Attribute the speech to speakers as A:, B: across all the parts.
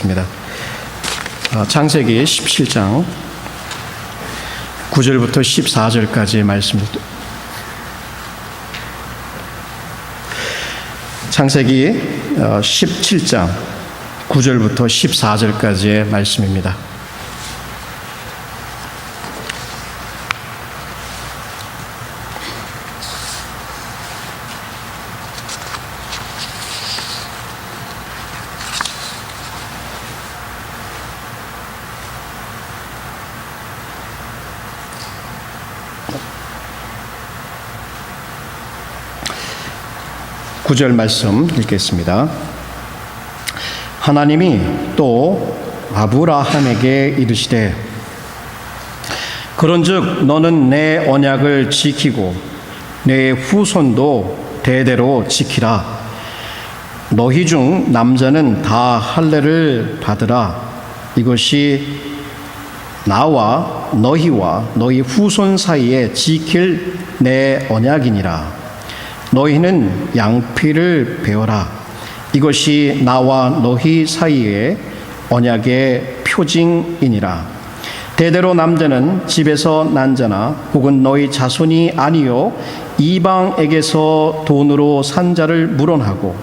A: 읽겠습니다. 창세기 17장 9절부터 14절까지의 말씀입니다. 창세기 17장 9절부터 14절까지의 말씀입니다. 구절 말씀 읽겠습니다. 하나님이 또 아브라함에게 이르시되 그런즉 너는 내 언약을 지키고 내 후손도 대대로 지키라. 너희 중 남자는 다 할례를 받으라. 이것이 나와 너희와 너희 후손 사이에 지킬 내 언약이니라. 너희는 양피를 베어라. 이것이 나와 너희 사이의 언약의 표징이니라. 대대로 남자는 집에서 난 자나 혹은 너희 자손이 아니요 이방에게서 돈으로 산 자를 물어하고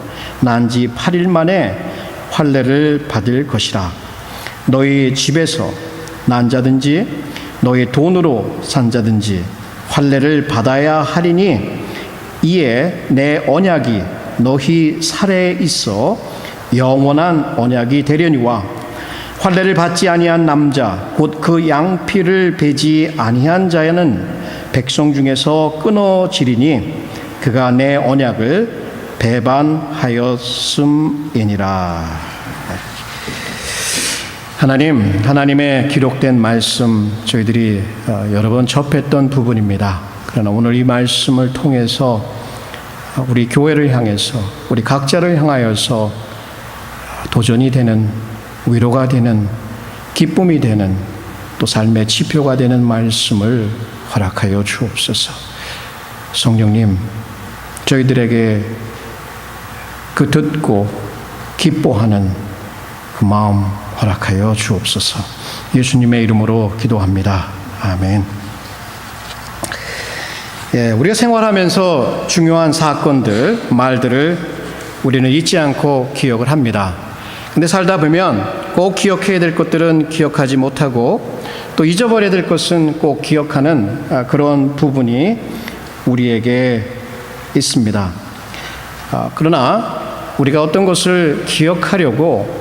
A: 난 지 8일 만에 할례를 받을 것이라. 너희 집에서 난 자든지 너희 돈으로 산 자든지 할례를 받아야 하리니 이에 내 언약이 너희 살에 있어 영원한 언약이 되려니와 할례를 받지 아니한 남자 곧 그 양피를 베지 아니한 자는 백성 중에서 끊어지리니 그가 내 언약을 배반하였음이니라. 하나님의 기록된 말씀 저희들이 여러 번 접했던 부분입니다. 그러나 오늘 이 말씀을 통해서 우리 교회를 향해서 우리 각자를 향하여서 도전이 되는, 위로가 되는, 기쁨이 되는, 또 삶의 지표가 되는 말씀을 허락하여 주옵소서. 성령님, 저희들에게 그 듣고 기뻐하는 그 마음 허락하여 주옵소서. 예수님의 이름으로 기도합니다. 아멘. 우리가 생활하면서 중요한 사건들, 말들을 우리는 잊지 않고 기억을 합니다. 근데 살다 보면 꼭 기억해야 될 것들은 기억하지 못하고 또 잊어버려야 될 것은 꼭 기억하는 그런 부분이 우리에게 있습니다. 그러나 우리가 어떤 것을 기억하려고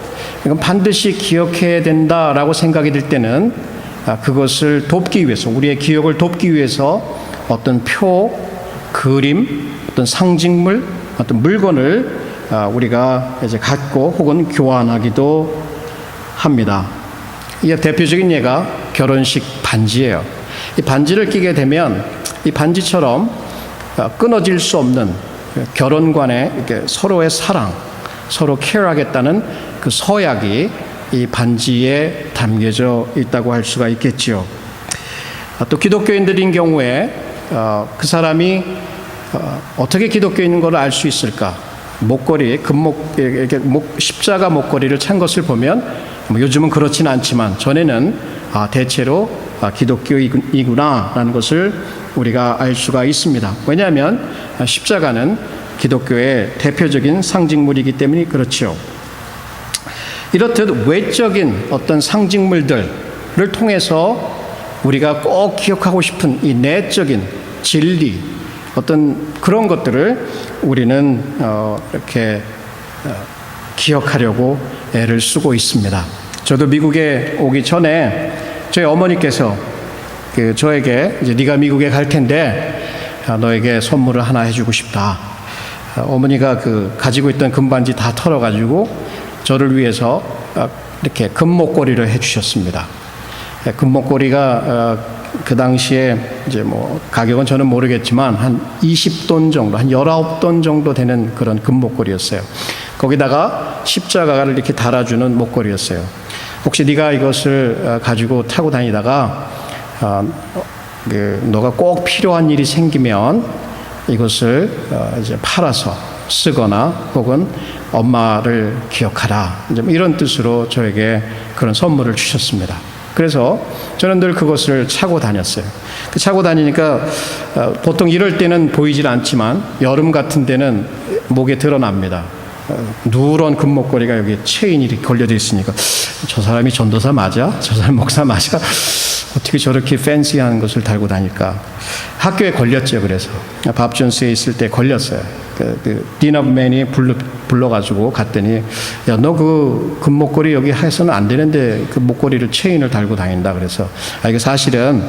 A: 이건 반드시 기억해야 된다라고 생각이 들 때는 그것을 돕기 위해서, 우리의 기억을 돕기 위해서 어떤 표, 그림, 어떤 상징물, 어떤 물건을 우리가 이제 갖고 혹은 교환하기도 합니다. 이 대표적인 예가 결혼식 반지예요. 이 반지를 끼게 되면 이 반지처럼 끊어질 수 없는 결혼관에 이렇게 서로의 사랑, 서로 케어하겠다는 그 서약이 이 반지에 담겨져 있다고 할 수가 있겠지요. 또 기독교인들인 경우에 그 사람이 어떻게 기독교인인 걸 알 수 있을까? 목걸이, 십자가 목걸이를 찬 것을 보면 요즘은 그렇지는 않지만 전에는 대체로 기독교이구나라는 것을 우리가 알 수가 있습니다. 왜냐하면 십자가는 기독교의 대표적인 상징물이기 때문에 그렇죠. 이렇듯 외적인 어떤 상징물들을 통해서 우리가 꼭 기억하고 싶은 이 내적인 진리, 어떤 그런 것들을 우리는 이렇게 기억하려고 애를 쓰고 있습니다. 저도 미국에 오기 전에 저희 어머니께서 저에게 이제 네가 미국에 갈 텐데 너에게 선물을 하나 해주고 싶다. 어머니가 가지고 있던 금반지 다 털어가지고 저를 위해서 이렇게 금목걸이를 해주셨습니다. 금목걸이가 그 당시에 이제 가격은 저는 모르겠지만 한 20돈 정도, 한 19돈 정도 되는 그런 금목걸이였어요. 거기다가 십자가를 이렇게 달아주는 목걸이였어요. 혹시 네가 이것을 가지고 타고 다니다가 너가 꼭 필요한 일이 생기면 이것을 이제 팔아서 쓰거나 혹은 엄마를 기억하라, 이런 뜻으로 저에게 그런 선물을 주셨습니다. 그래서 저는 늘 그것을 차고 다녔어요. 차고 다니니까 보통 이럴 때는 보이질 않지만 여름 같은 데는 목에 드러납니다. 누런 금목걸이가 여기 체인이 이렇게 걸려져 있으니까 저 사람이 전도사 맞아? 저 사람 목사 맞아? 어떻게 저렇게 팬시한 것을 달고 다닐까? 학교에 걸렸죠. 그래서 밥존스에 있을 때 걸렸어요. 디너맨이 불러가지고 갔더니, 야, 너 그 금목걸이 여기 해서는 안 되는데 그 목걸이를 체인을 달고 다닌다. 그래서 이게 사실은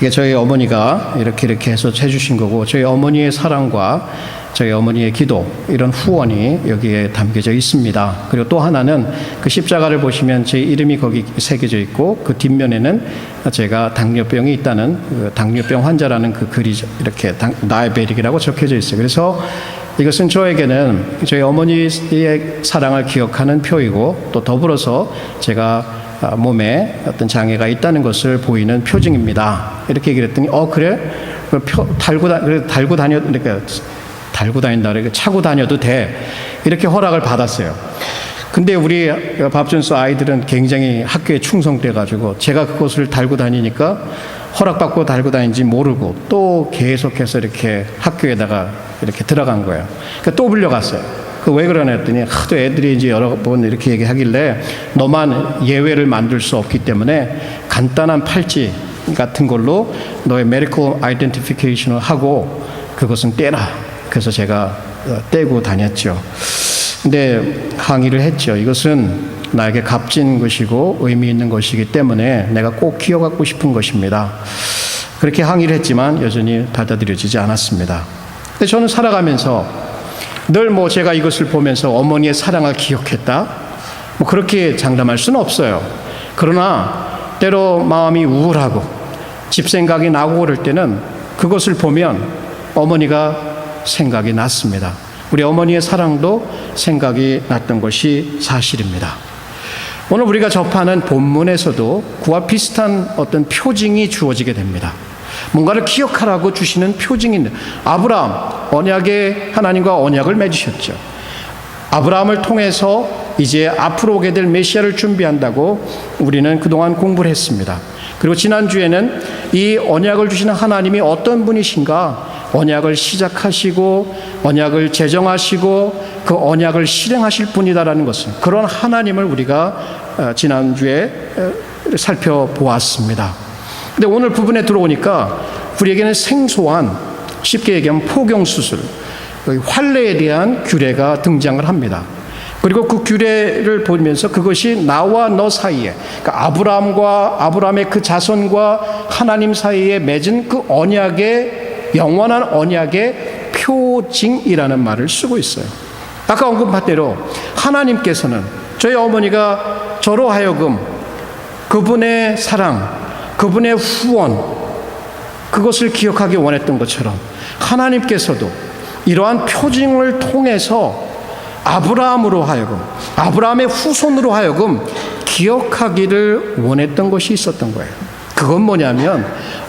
A: 이게 저희 어머니가 이렇게 해서 해주신 거고, 저희 어머니의 사랑과 저희 어머니의 기도, 이런 후원이 여기에 담겨져 있습니다. 그리고 또 하나는 그 십자가를 보시면 제 이름이 거기 새겨져 있고, 그 뒷면에는 제가 당뇨병이 있다는, 그 당뇨병 환자라는 그 글이 이렇게 다이아베틱이라고 적혀져 있어요. 그래서 이것은 저에게는 저희 어머니의 사랑을 기억하는 표이고, 또 더불어서 제가 몸에 어떤 장애가 있다는 것을 보이는 표징입니다. 이렇게 얘기를 했더니, 그래? 달고 다닌다, 그러니까 차고 다녀도 돼. 이렇게 허락을 받았어요. 근데 우리 밥존스 아이들은 굉장히 학교에 충성돼가지고 제가 그것을 달고 다니니까 허락받고 달고 다니는지 모르고 또 계속해서 이렇게 학교에다가 이렇게 들어간 거예요. 그러니까 또 불려갔어요. 왜 그러냐 했더니 하도 애들이 이제 여러 번 이렇게 얘기하길래, 너만 예외를 만들 수 없기 때문에 간단한 팔찌 같은 걸로 너의 메디컬 아이덴티피케이션을 하고 그것은 떼라. 그래서 제가 떼고 다녔죠. 근데 항의를 했죠. 이것은 나에게 값진 것이고 의미 있는 것이기 때문에 내가 꼭 기억하고 싶은 것입니다. 그렇게 항의를 했지만 여전히 받아들여지지 않았습니다. 근데 저는 살아가면서 늘 제가 이것을 보면서 어머니의 사랑을 기억했다, 그렇게 장담할 수는 없어요. 그러나 때로 마음이 우울하고 집 생각이 나고 그럴 때는 그것을 보면 어머니가 생각이 났습니다. 우리 어머니의 사랑도 생각이 났던 것이 사실입니다. 오늘 우리가 접하는 본문에서도 그와 비슷한 어떤 표징이 주어지게 됩니다. 뭔가를 기억하라고 주시는 표징인데, 아브라함, 언약의 하나님과 언약을 맺으셨죠. 아브라함을 통해서 이제 앞으로 오게 될 메시아를 준비한다고 우리는 그동안 공부를 했습니다. 그리고 지난주에는 이 언약을 주시는 하나님이 어떤 분이신가, 언약을 시작하시고 언약을 제정하시고 그 언약을 실행하실 분이다라는 것은, 그런 하나님을 우리가 지난주에 살펴보았습니다. 근데 오늘 부분에 들어오니까 우리에게는 생소한, 쉽게 얘기하면 포경수술, 환례에 대한 규례가 등장을 합니다. 그리고 그 규례를 보면서 그것이 나와 너 사이에, 그러니까 아브라함의 그 자손과 하나님 사이에 맺은 그 언약의, 영원한 언약의 표징이라는 말을 쓰고 있어요. 아까 언급한 대로 하나님께서는 저희 어머니가 저로 하여금 그분의 사랑, 그분의 후원, 그것을 기억하기 원했던 것처럼 하나님께서도 이러한 표징을 통해서 아브라함으로 하여금, 아브라함의 후손으로 하여금 기억하기를 원했던 것이 있었던 거예요. 그건 뭐냐면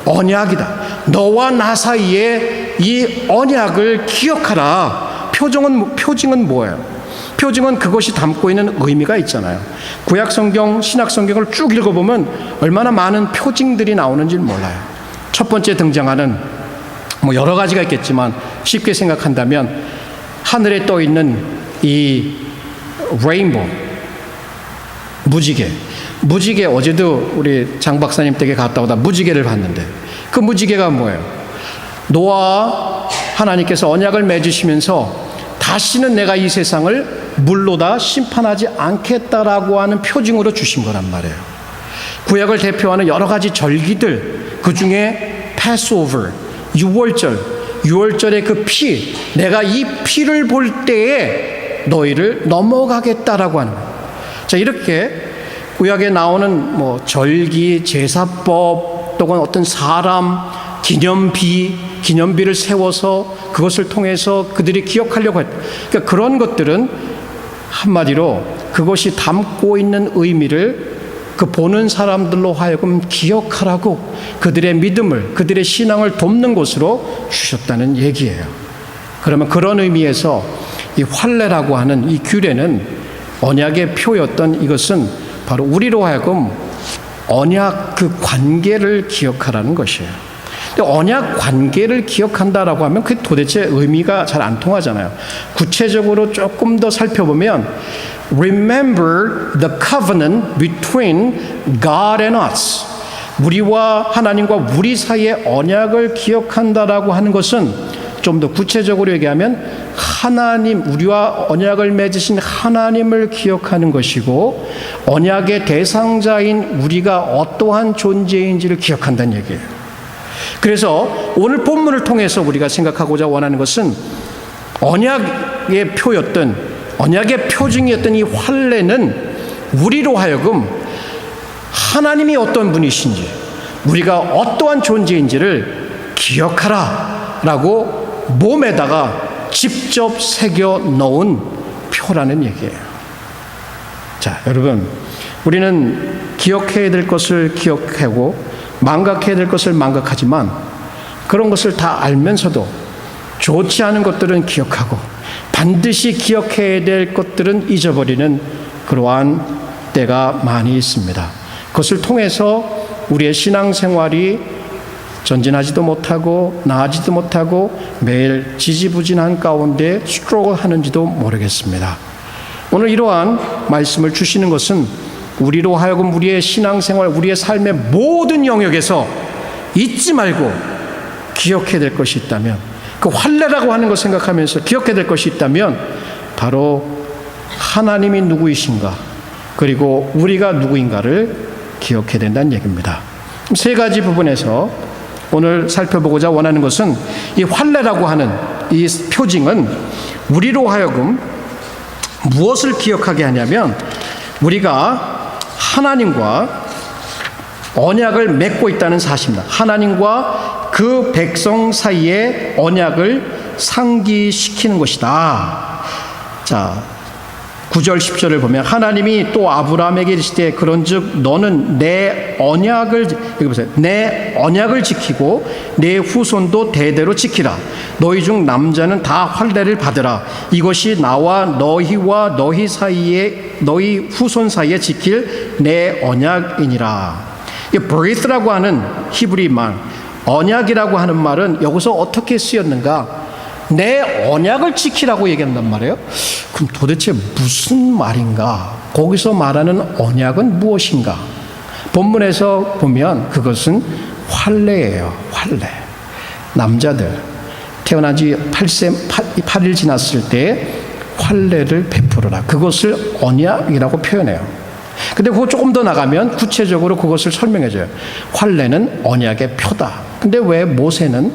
A: 언약이다. 너와 나 사이에 이 언약을 기억하라. 표징은 뭐예요? 표징은 그것이 담고 있는 의미가 있잖아요. 구약 성경, 신약 성경을 쭉 읽어보면 얼마나 많은 표징들이 나오는지 몰라요. 첫 번째 등장하는, 여러 가지가 있겠지만 쉽게 생각한다면 하늘에 떠 있는 이 레인보우, 무지개, 어제도 우리 장 박사님 댁에 갔다 오다 무지개를 봤는데, 그 무지개가 뭐예요? 노아와 하나님께서 언약을 맺으시면서 다시는 내가 이 세상을 물로다 심판하지 않겠다라고 하는 표징으로 주신 거란 말이에요. 구약을 대표하는 여러 가지 절기들, 그 중에 패스오버, 유월절의 그 피, 내가 이 피를 볼 때에 너희를 넘어가겠다라고 하는 거예요. 자, 이렇게 구약에 나오는 절기, 제사법, 또는 어떤 사람, 기념비를 세워서 그것을 통해서 그들이 기억하려고 했다. 그러니까 그런 것들은 한마디로 그것이 담고 있는 의미를 그 보는 사람들로 하여금 기억하라고 그들의 믿음을, 그들의 신앙을 돕는 곳으로 주셨다는 얘기예요. 그러면 그런 의미에서 이 환례라고 하는 이 규례는 언약의 표였던 이것은 바로 우리로 하여금 언약 그 관계를 기억하라는 것이에요. 근데 언약 관계를 기억한다라고 하면 그게 도대체 의미가 잘 안 통하잖아요. 구체적으로 조금 더 살펴보면 Remember the covenant between God and us. 우리와 하나님과 우리 사이의 언약을 기억한다라고 하는 것은 좀 더 구체적으로 얘기하면 하나님, 우리와 언약을 맺으신 하나님을 기억하는 것이고 언약의 대상자인 우리가 어떠한 존재인지를 기억한다는 얘기예요. 그래서 오늘 본문을 통해서 우리가 생각하고자 원하는 것은 언약의 표였던, 언약의 표징이었던 이 환례는 우리로 하여금 하나님이 어떤 분이신지, 우리가 어떠한 존재인지를 기억하라 라고 몸에다가 직접 새겨 넣은 표라는 얘기예요. 자, 여러분, 우리는 기억해야 될 것을 기억하고 망각해야 될 것을 망각하지만 그런 것을 다 알면서도 좋지 않은 것들은 기억하고 반드시 기억해야 될 것들은 잊어버리는 그러한 때가 많이 있습니다. 그것을 통해서 우리의 신앙생활이 전진하지도 못하고 나아지도 못하고 매일 지지부진한 가운데 스트로글 하는지도 모르겠습니다. 오늘 이러한 말씀을 주시는 것은 우리로 하여금 우리의 신앙생활, 우리의 삶의 모든 영역에서 잊지 말고 기억해야 될 것이 있다면, 그 환례라고 하는 것 생각하면서 기억해야 될 것이 있다면 바로 하나님이 누구이신가, 그리고 우리가 누구인가를 기억해야 된다는 얘기입니다. 세 가지 부분에서 오늘 살펴보고자 원하는 것은 이 환례라고 하는 이 표징은 우리로 하여금 무엇을 기억하게 하냐면 우리가 하나님과 언약을 맺고 있다는 사실입니다. 하나님과 그 백성 사이에 언약을 상기시키는 것이다. 자, 9절 10절을 보면 하나님이 또 아브라함에게 이르시되 그런즉 너는 내 언약을, 여기 보세요, 내 언약을 지키고 내 후손도 대대로 지키라. 너희 중 남자는 다 환례를 받으라. 이것이 나와 너희와 너희 사이에, 너희 후손 사이에 지킬 내 언약이니라. 이 브리스라고 하는 히브리 말, 언약이라고 하는 말은 여기서 어떻게 쓰였는가? 내 언약을 지키라고 얘기한단 말이에요. 그럼 도대체 무슨 말인가? 거기서 말하는 언약은 무엇인가? 본문에서 보면 그것은 환례예요. 환례. 남자들 태어난 지 8일 지났을 때 환례를 베풀어라. 그것을 언약이라고 표현해요. 근데 그거 조금 더 나가면 구체적으로 그것을 설명해줘요. 환례는 언약의 표다. 근데 왜 모세는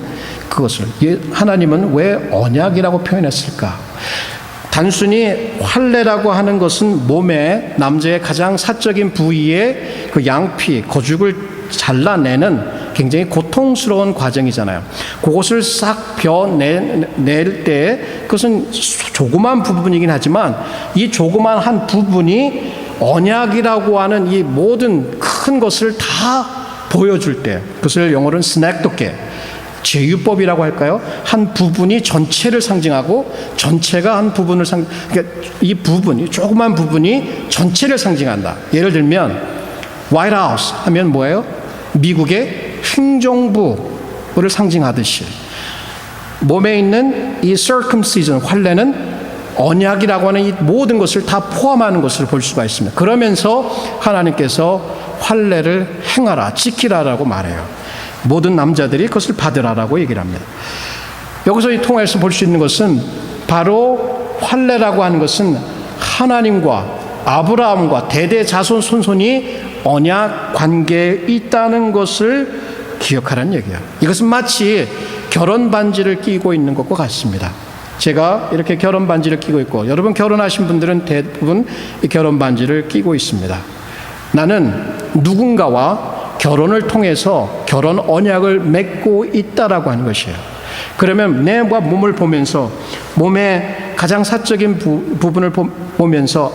A: 그것을, 하나님은 왜 언약이라고 표현했을까? 단순히 환례라고 하는 것은 몸에 남자의 가장 사적인 부위의 그 양피, 거죽을 잘라내는 굉장히 고통스러운 과정이잖아요. 그것을 싹 벼낼 때 그것은 조그만 부분이긴 하지만 이 조그만 한 부분이 언약이라고 하는 이 모든 큰 것을 다 보여줄 때, 그것을 영어로는 스낵도케, 제유법이라고 할까요? 한 부분이 전체를 상징하고 전체가 한 부분을 그러니까 이 부분이, 조그만 부분이 전체를 상징한다. 예를 들면 화이트 하우스 하면 뭐예요? 미국의 행정부를 상징하듯이 몸에 있는 이 circumcision, 환례는 언약이라고 하는 이 모든 것을 다 포함하는 것을 볼 수가 있습니다. 그러면서 하나님께서 환례를 행하라, 지키라라고 말해요. 모든 남자들이 그것을 받으라라고 얘기를 합니다. 여기서 이 통해서 볼 수 있는 것은 바로 환례라고 하는 것은 하나님과 아브라함과 대대 자손 손손이 언약 관계에 있다는 것을 기억하라는 얘기예요. 이것은 마치 결혼 반지를 끼고 있는 것과 같습니다. 제가 이렇게 결혼 반지를 끼고 있고 여러분 결혼하신 분들은 대부분 이 결혼 반지를 끼고 있습니다. 나는 누군가와 결혼을 통해서 결혼 언약을 맺고 있다라고 하는 것이에요. 그러면 내 몸을 보면서 몸에 가장 사적인 부분을 보면서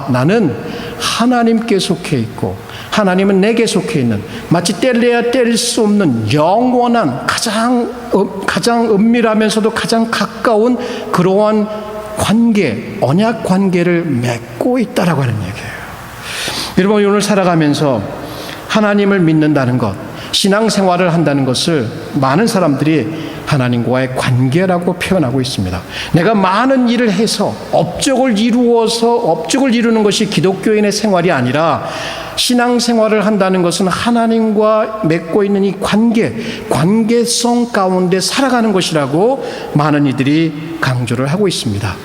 A: 나는 하나님께 속해 있고 하나님은 내게 속해 있는 마치 뗄래야 뗄 수 없는 영원한 가장 은밀하면서도 가장 가까운 그러한 관계, 언약 관계를 맺고 있다라고 하는 얘기예요. 여러분, 오늘 살아가면서 하나님을 믿는다는 것, 신앙생활을 한다는 것을 많은 사람들이 하나님과의 관계라고 표현하고 있습니다. 내가 많은 일을 해서 업적을 이루는 것이 기독교인의 생활이 아니라 신앙생활을 한다는 것은 하나님과 맺고 있는 이 관계성 가운데 살아가는 것이라고 많은 이들이 강조를 하고 있습니다.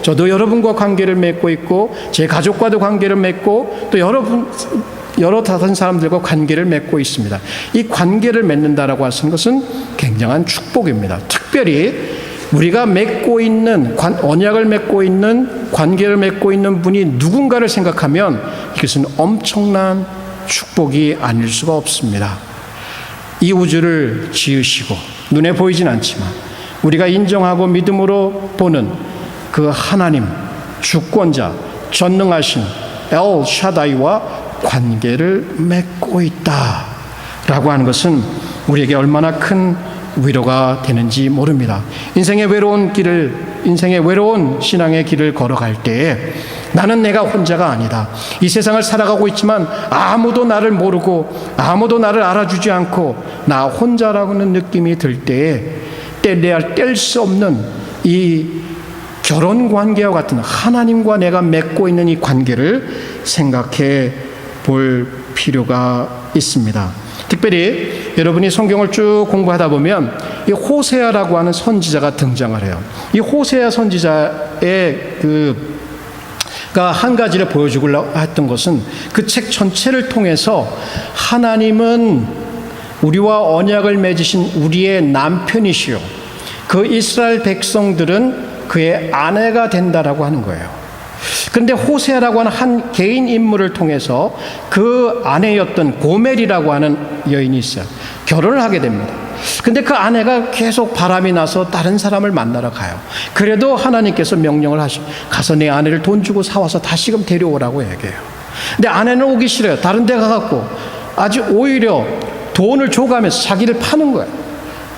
A: 저도 여러분과 관계를 맺고 있고 제 가족과도 관계를 맺고 또 여러 다른 사람들과 관계를 맺고 있습니다. 이 관계를 맺는다라고 하는 것은 굉장한 축복입니다. 특별히 우리가 맺고 있는 언약을 맺고 있는 관계를 맺고 있는 분이 누군가를 생각하면 이것은 엄청난 축복이 아닐 수가 없습니다. 이 우주를 지으시고 눈에 보이진 않지만 우리가 인정하고 믿음으로 보는 그 하나님, 주권자, 전능하신 엘 샤다이와 관계를 맺고 있다라고 하는 것은 우리에게 얼마나 큰 위로가 되는지 모릅니다. 인생의 외로운 신앙의 길을 걸어갈 때에 나는 내가 혼자가 아니다. 이 세상을 살아가고 있지만 아무도 나를 모르고 아무도 나를 알아주지 않고 나 혼자라고는 느낌이 들 때에 뗄래야 뗄 수 없는 이 결혼 관계와 같은 하나님과 내가 맺고 있는 이 관계를 생각해 볼 필요가 있습니다. 특별히 여러분이 성경을 쭉 공부하다 보면 이 호세아라고 하는 선지자가 등장을 해요. 이 호세아 선지자의 가 한 가지를 보여주려고 했던 것은 그 책 전체를 통해서 하나님은 우리와 언약을 맺으신 우리의 남편이시요 그 이스라엘 백성들은 그의 아내가 된다라고 하는 거예요. 그런데 호세아라고 하는 한 개인 인물을 통해서 그 아내였던 고멜이라고 하는 여인이 있어요. 결혼을 하게 됩니다. 근데 그 아내가 계속 바람이 나서 다른 사람을 만나러 가요. 그래도 하나님께서 명령을 하시고 가서 내 아내를 돈 주고 사와서 다시금 데려오라고 얘기해요. 근데 아내는 오기 싫어요. 다른 데 가갖고 아주 오히려 돈을 줘가면서 자기를 파는 거예요.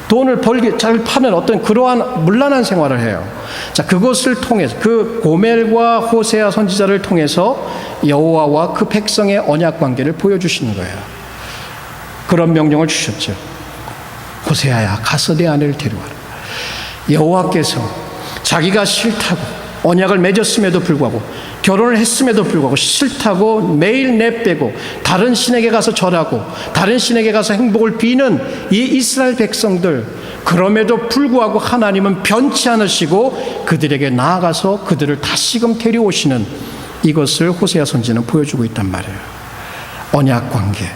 A: 돈을 잘 파는 어떤 그러한 문란한 생활을 해요. 자, 그것을 통해서 그 고멜과 호세아 선지자를 통해서 여호와와 그 백성의 언약 관계를 보여주시는 거예요. 그런 명령을 주셨죠. 호세아야, 가서 내 아내를 데려와라. 여호와께서 자기가 싫다고 언약을 맺었음에도 불구하고 결혼을 했음에도 불구하고 싫다고 매일 내빼고 다른 신에게 가서 절하고 다른 신에게 가서 행복을 비는 이 이스라엘 백성들, 그럼에도 불구하고 하나님은 변치 않으시고 그들에게 나아가서 그들을 다시금 데려오시는 이것을 호세아 선지는 보여주고 있단 말이에요. 언약 관계,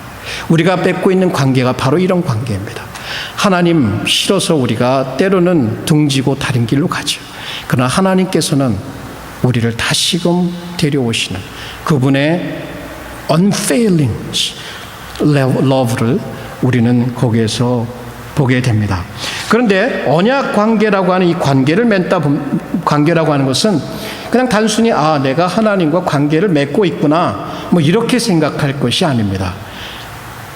A: 우리가 맺고 있는 관계가 바로 이런 관계입니다. 하나님 싫어서 우리가 때로는 등지고 다른 길로 가죠. 그러나 하나님께서는 우리를 다시금 데려오시는 그분의 unfailing love를 우리는 거기에서 보게 됩니다. 그런데 언약 관계라고 하는 이 관계라고 하는 것은 그냥 단순히 내가 하나님과 관계를 맺고 있구나 이렇게 생각할 것이 아닙니다.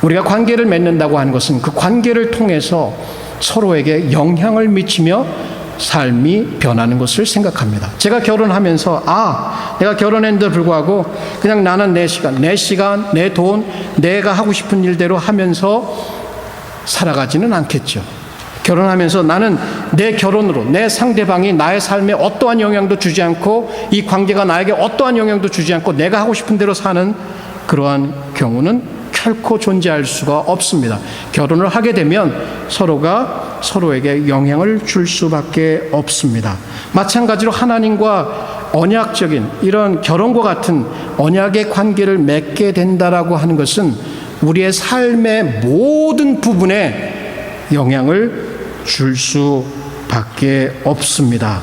A: 우리가 관계를 맺는다고 하는 것은 그 관계를 통해서 서로에게 영향을 미치며 삶이 변하는 것을 생각합니다. 제가 결혼하면서 내가 결혼했는데 불구하고 그냥 나는 내 시간, 내 돈, 내가 하고 싶은 일대로 하면서 살아가지는 않겠죠. 결혼하면서 나는 내 결혼으로 내 상대방이 나의 삶에 어떠한 영향도 주지 않고 이 관계가 나에게 어떠한 영향도 주지 않고 내가 하고 싶은 대로 사는 그러한 경우는 결코 존재할 수가 없습니다. 결혼을 하게 되면 서로가 서로에게 영향을 줄 수밖에 없습니다. 마찬가지로 하나님과 언약적인 이런 결혼과 같은 언약의 관계를 맺게 된다라고 하는 것은 우리의 삶의 모든 부분에 영향을 줄 수밖에 없습니다.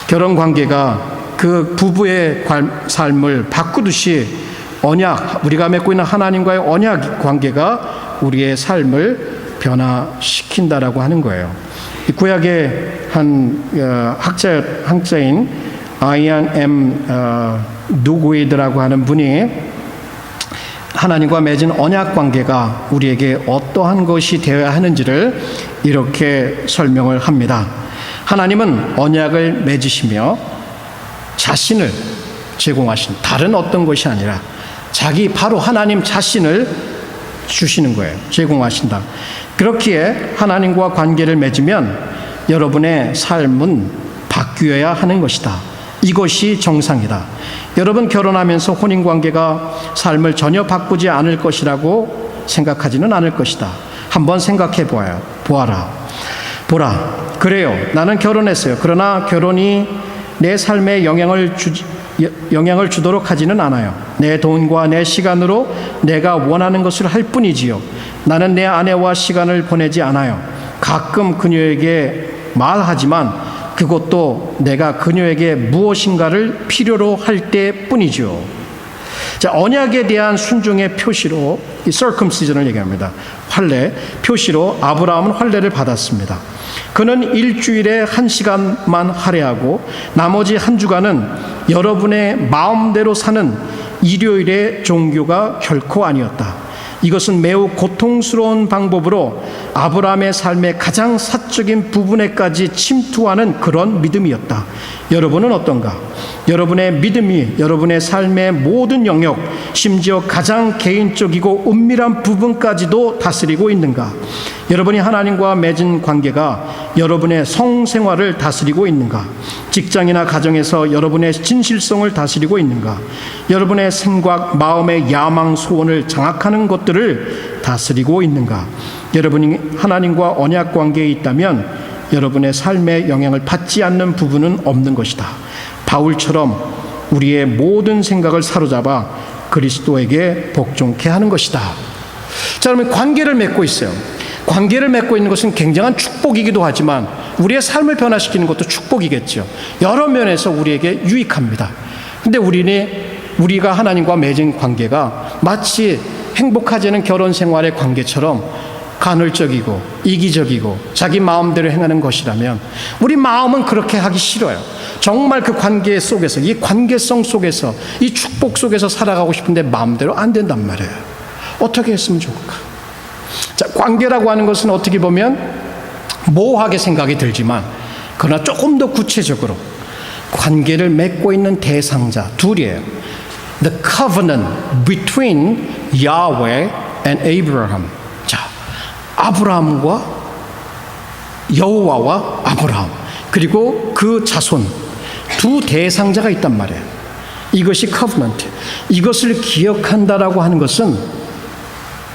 A: 결혼 관계가 그 부부의 삶을 바꾸듯이 우리가 맺고 있는 하나님과의 언약 관계가 우리의 삶을 변화시킨다라고 하는 거예요. 이 구약의 한 학자인 아이안 M. 누구이드라고 하는 분이 하나님과 맺은 언약 관계가 우리에게 어떠한 것이 되어야 하는지를 이렇게 설명을 합니다. 하나님은 언약을 맺으시며 자신을 제공하신 다른 어떤 것이 아니라 자기 바로 하나님 자신을 주시는 거예요. 제공하신다. 그렇기에 하나님과 관계를 맺으면 여러분의 삶은 바뀌어야 하는 것이다. 이것이 정상이다. 여러분 결혼하면서 혼인관계가 삶을 전혀 바꾸지 않을 것이라고 생각하지는 않을 것이다. 한번 생각해 보아라. 그래요. 나는 결혼했어요. 그러나 결혼이 내 삶에 영향을 주도록 하지는 않아요. 내 돈과 내 시간으로 내가 원하는 것을 할 뿐이지요. 나는 내 아내와 시간을 보내지 않아요. 가끔 그녀에게 말하지만 그것도 내가 그녀에게 무엇인가를 필요로 할 때뿐이죠. 자, 언약에 대한 순종의 표시로 이 circumcision을 얘기합니다. 할례 표시로 아브라함은 할례를 받았습니다. 그는 일주일에 1시간만 할례하고 나머지 한 주간은 여러분의 마음대로 사는 일요일의 종교가 결코 아니었다. 이것은 매우 고통스러운 방법으로 아브라함의 삶의 가장 사적인 부분에까지 침투하는 그런 믿음이었다. 여러분은 어떤가? 여러분의 믿음이 여러분의 삶의 모든 영역, 심지어 가장 개인적이고 은밀한 부분까지도 다스리고 있는가? 여러분이 하나님과 맺은 관계가 여러분의 성생활을 다스리고 있는가? 직장이나 가정에서 여러분의 진실성을 다스리고 있는가? 여러분의 생각, 마음의 야망, 소원을 장악하는 것들을 다스리고 있는가? 여러분이 하나님과 언약 관계에 있다면 여러분의 삶에 영향을 받지 않는 부분은 없는 것이다. 바울처럼 우리의 모든 생각을 사로잡아 그리스도에게 복종케 하는 것이다. 자, 그러면 관계를 맺고 있어요. 관계를 맺고 있는 것은 굉장한 축복이기도 하지만 우리의 삶을 변화시키는 것도 축복이겠죠. 여러 면에서 우리에게 유익합니다. 근데 우리가 하나님과 맺은 관계가 마치 행복하지 않은 결혼 생활의 관계처럼 간헐적이고 이기적이고 자기 마음대로 행하는 것이라면 우리 마음은 그렇게 하기 싫어요. 정말 그 관계 속에서, 이 관계성 속에서, 이 축복 속에서 살아가고 싶은데 마음대로 안 된단 말이에요. 어떻게 했으면 좋을까? 자, 관계라고 하는 것은 어떻게 보면 모호하게 생각이 들지만 그러나 조금 더 구체적으로 관계를 맺고 있는 대상자 둘이에요. The covenant between Yahweh and Abraham. 자, 아브라함과 여호와와 아브라함 그리고 그 자손 두 대상자가 있단 말이에요. 이것이 covenant. 이것을 기억한다라고 하는 것은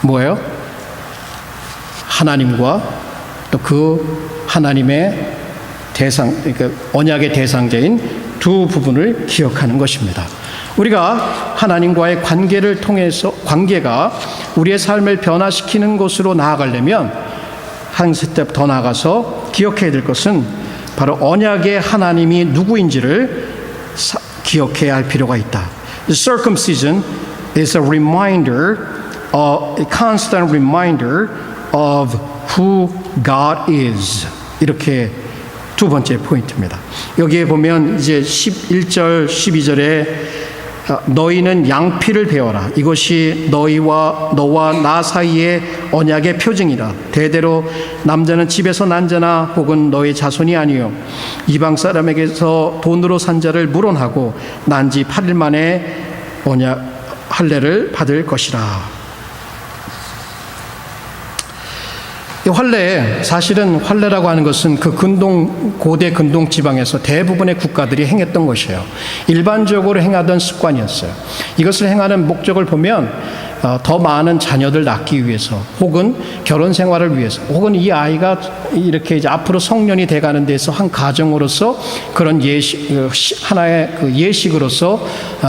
A: 뭐예요? 하나님과 또 그 하나님의 그러니까 언약의 대상자인 두 부분을 기억하는 것입니다. 우리가 하나님과의 관계를 통해서 관계가 우리의 삶을 변화시키는 것으로 나아가려면 한 스텝 더 나아가서 기억해야 될 것은 바로 언약의 하나님이 누구인지를 기억해야 할 필요가 있다. The circumcision is a reminder, a constant reminder of who God is. 이렇게 두 번째 포인트입니다. 여기에 보면 이제 11절, 12절에 너희는 양피를 베어라. 이것이 너와 나 사이의 언약의 표징이라. 대대로 남자는 집에서 난 자나 혹은 너희 자손이 아니요 이방 사람에게서 돈으로 산 자를 물어하고 난 지 8일 만에 언약 할례를 받을 것이라. 이 할례, 사실은 할례라고 하는 것은 그 고대 근동 지방에서 대부분의 국가들이 행했던 것이에요. 일반적으로 행하던 습관이었어요. 이것을 행하는 목적을 보면 더 많은 자녀들 낳기 위해서 혹은 결혼 생활을 위해서 혹은 이 아이가 이렇게 이제 앞으로 성년이 돼가는 데서 한 가정으로서 그런 하나의 그 예식으로서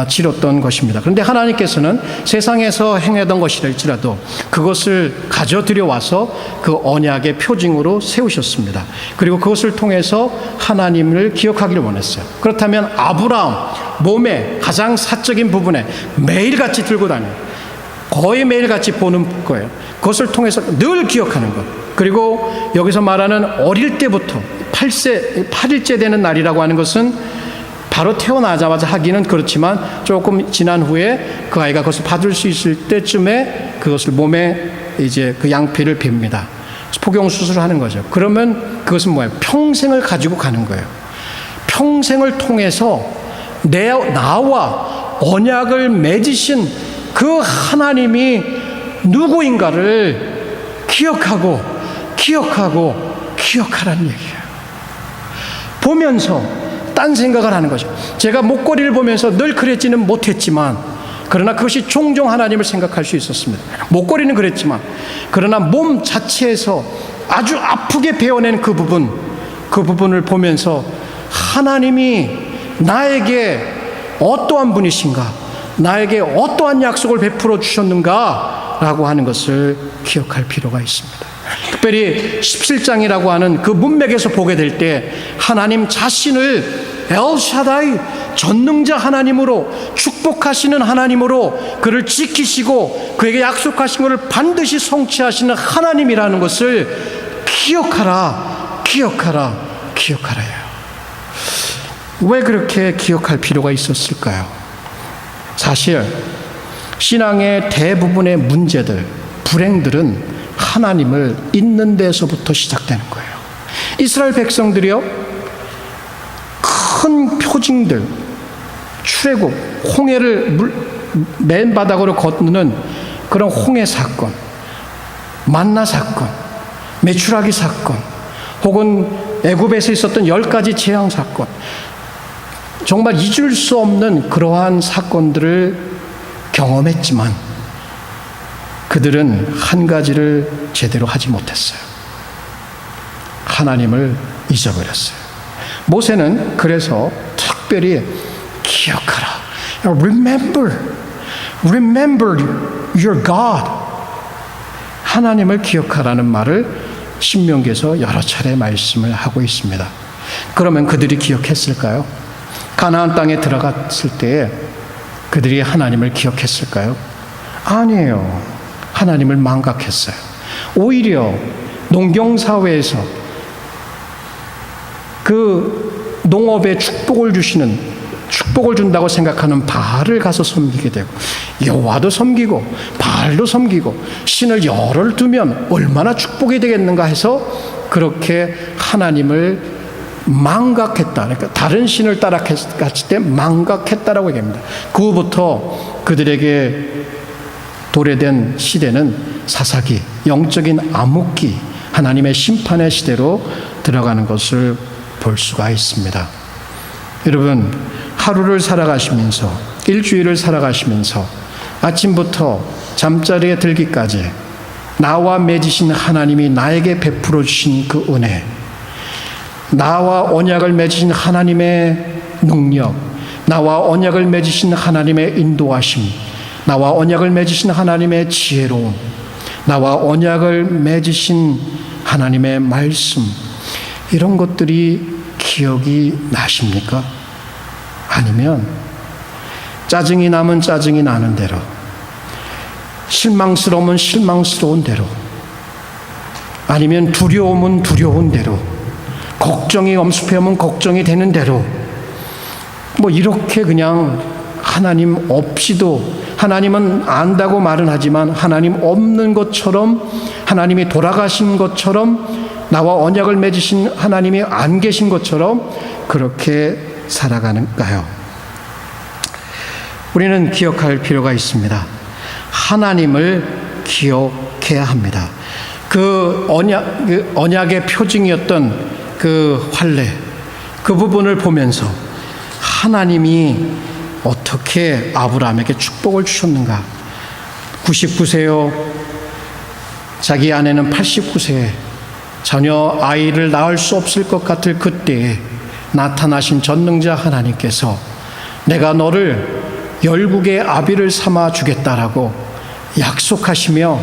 A: 치렀던 것입니다. 그런데 하나님께서는 세상에서 행하던 것이랄지라도 그것을 가져들여 와서 그 언약의 표징으로 세우셨습니다. 그리고 그것을 통해서 하나님을 기억하기를 원했어요. 그렇다면 아브라함 몸의 가장 사적인 부분에 매일같이 들고 다녀요. 거의 매일같이 보는 거예요. 그것을 통해서 늘 기억하는 것. 그리고 여기서 말하는 어릴 때부터 8일째 되는 날이라고 하는 것은 바로 태어나자마자 하기는 그렇지만 조금 지난 후에 그 아이가 그것을 받을 수 있을 때쯤에 그것을 몸에 이제 그 양피를 빕니다. 포경 수술을 하는 거죠. 그러면 그것은 뭐예요? 평생을 가지고 가는 거예요. 평생을 통해서 나와 언약을 맺으신 그 하나님이 누구인가를 기억하라는 얘기예요. 보면서 딴 생각을 하는 거죠. 제가 목걸이를 보면서 늘 그랬지는 못했지만, 그러나 그것이 종종 하나님을 생각할 수 있었습니다. 목걸이는 그랬지만, 그러나 몸 자체에서 아주 아프게 베어낸 그 부분을 보면서 하나님이 나에게 어떠한 분이신가, 나에게 어떠한 약속을 베풀어 주셨는가 라고 하는 것을 기억할 필요가 있습니다. 특별히 17장이라고 하는 그 문맥에서 보게 될 때 하나님 자신을 엘샤다이, 전능자 하나님으로, 축복하시는 하나님으로 그를 지키시고 그에게 약속하신 것을 반드시 성취하시는 하나님이라는 것을 기억하라요. 왜 그렇게 기억할 필요가 있었을까요? 사실 신앙의 대부분의 문제들, 불행들은 하나님을 잊는 데서부터 시작되는 거예요. 이스라엘 백성들이요, 큰 표징들, 출애굽, 홍해를 맨 바닥으로 건너는 그런 홍해 사건, 만나 사건, 메추라기 사건, 혹은 애굽에서 있었던 10가지 재앙 사건, 정말 잊을 수 없는 그러한 사건들을 경험했지만 그들은 한 가지를 제대로 하지 못했어요. 하나님을 잊어버렸어요. 모세는 그래서 특별히 기억하라. Remember your God. 하나님을 기억하라는 말을 신명기에서 여러 차례 말씀을 하고 있습니다. 그러면 그들이 기억했을까요? 가나안 땅에 들어갔을 때 그들이 하나님을 기억했을까요? 아니에요. 하나님을 망각했어요. 오히려 농경사회에서 그 농업에 축복을 준다고 생각하는 바알을 가서 섬기게 되고, 여호와도 섬기고 바알도 섬기고 신을 열을 두면 얼마나 축복이 되겠는가 해서 그렇게 하나님을 망각했다. 그러니까 다른 신을 따라갔을 때 망각했다라고 얘기합니다. 그 후부터 그들에게 도래된 시대는 사사기, 영적인 암흑기, 하나님의 심판의 시대로 들어가는 것을 볼 수가 있습니다. 여러분, 하루를 살아가시면서, 일주일을 살아가시면서 아침부터 잠자리에 들기까지 나와 맺으신 하나님이 나에게 베풀어 주신 그 은혜, 나와 언약을 맺으신 하나님의 능력, 나와 언약을 맺으신 하나님의 인도하심, 나와 언약을 맺으신 하나님의 지혜로움, 나와 언약을 맺으신 하나님의 말씀, 이런 것들이 기억이 나십니까? 아니면 짜증이 나면 짜증이 나는 대로, 실망스러우면 실망스러운 대로, 아니면 두려움은 두려운 대로, 걱정이 엄습해오면 걱정이 되는 대로, 뭐 이렇게 그냥 하나님 없이도, 하나님은 안다고 말은 하지만 하나님 없는 것처럼, 하나님이 돌아가신 것처럼, 나와 언약을 맺으신 하나님이 안 계신 것처럼 그렇게 살아가는가요? 우리는 기억할 필요가 있습니다. 하나님을 기억해야 합니다. 그 언약의 표징이었던 그 환례, 그 부분을 보면서 하나님이 어떻게 아브라함에게 축복을 주셨는가. 99세요. 자기 아내는 89세에 전혀 아이를 낳을 수 없을 것 같을 그때에 나타나신 전능자 하나님께서 내가 너를 열국의 아비를 삼아 주겠다라고 약속하시며